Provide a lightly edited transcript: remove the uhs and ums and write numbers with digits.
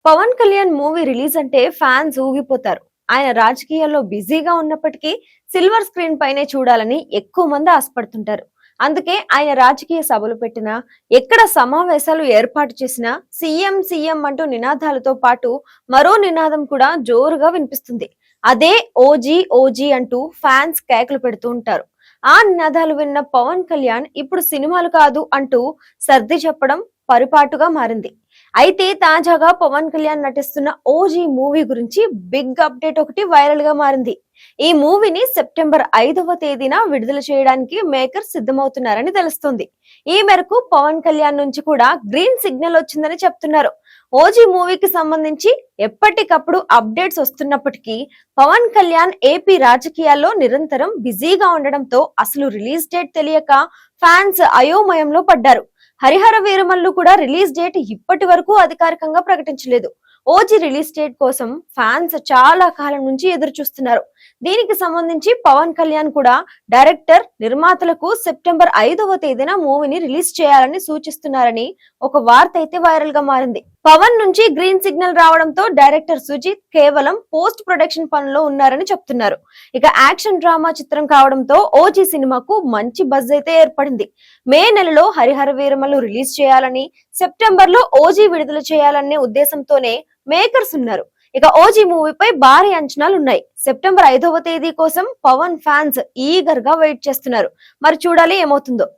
Pawan Kalyan movie release అంటే fans ఊగిపోతారు. ఆయన రాజకీయాల్లో బిజీగా ఉన్నప్పటికీ సిల్వర్ స్క్రీన్ పైనే చూడాలని ఎక్కువ మంది ఆశపడుతుంటారు. అందుకే ఆయన రాజకీయ సభలు పెట్టినా, ఎక్కడ సమావేశాలు ఏర్పాటు చేసినా సీఎం సీఎం అంటూ నినాదాలతో పాటు మరో నినాదం కూడా జోరుగా వినిపిస్తుంది. అదే ఓజీ ఓజీ అంటూ ఫ్యాన్స్ కేకలు పెడుతూ ఉంటారు. ఆ నినాదాలు విన్న పవన్ కళ్యాణ్ ఇప్పుడు సినిమాలు కాదు అంటూ సర్ది చెప్పడం పరిపాటుగా మారింది. అయితే తాజాగా పవన్ కళ్యాణ్ నటిస్తున్న ఓజీ మూవీ గురించి బిగ్ అప్డేట్ ఒకటి వైరల్ గా మారింది. ఈ మూవీని సెప్టెంబర్ 5వ తేదీన విడుదల చేయడానికి మేకర్స్ సిద్ధమవుతున్నారని తెలుస్తుంది. ఈ మేరకు పవన్ కళ్యాణ్ నుంచి కూడా గ్రీన్ సిగ్నల్ వచ్చిందని చెప్తున్నారు. ఓజీ మూవీకి సంబంధించి ఎప్పటికప్పుడు అప్డేట్స్ వస్తున్నప్పటికీ పవన్ కళ్యాణ్ ఏపీ రాజకీయాల్లో నిరంతరం బిజీగా ఉండడంతో అసలు రిలీజ్ డేట్ తెలియక ఫ్యాన్స్ అయోమయంలో పడ్డారు. హరిహర వీరమల్లు కూడా రిలీజ్ డేట్ ఇప్పటి వరకు అధికారికంగా ప్రకటించలేదు. ఓజీ రిలీజ్ డేట్ కోసం ఫ్యాన్స్ చాలా కాలం నుంచి ఎదురు చూస్తున్నారు. దీనికి సంబంధించి పవన్ కళ్యాణ్ కూడా డైరెక్టర్, నిర్మాతలకు సెప్టెంబర్ 5వ తేదీన మూవీని రిలీజ్ చేయాలని సూచిస్తున్నారని ఒక వార్త అయితే వైరల్ గా మారింది. పవన్ నుంచి గ్రీన్ సిగ్నల్ రావడంతో డైరెక్టర్ సుజిత్ కేవలం పోస్ట్ ప్రొడక్షన్ పనుల్లో ఉన్నారని చెప్తున్నారు. ఇక యాక్షన్ డ్రామా చిత్రం కావడంతో ఓజీ సినిమాకు మంచి బజ్ అయితే ఏర్పడింది. మే నెలలో హరిహర వీరమల్లు రిలీజ్ చేయాలని, సెప్టెంబర్ లో ఓజీ విడుదల చేయాలనే ఉద్దేశంతోనే మేకర్స్ ఉన్నారు. ఇక ఓజీ మూవీపై భారీ అంచనాలు ఉన్నాయి. సెప్టెంబర్ 5వ తేదీ కోసం పవన్ ఫ్యాన్స్ ఈగర్ గా వెయిట్ చేస్తున్నారు. మరి చూడాలి ఏమవుతుందో.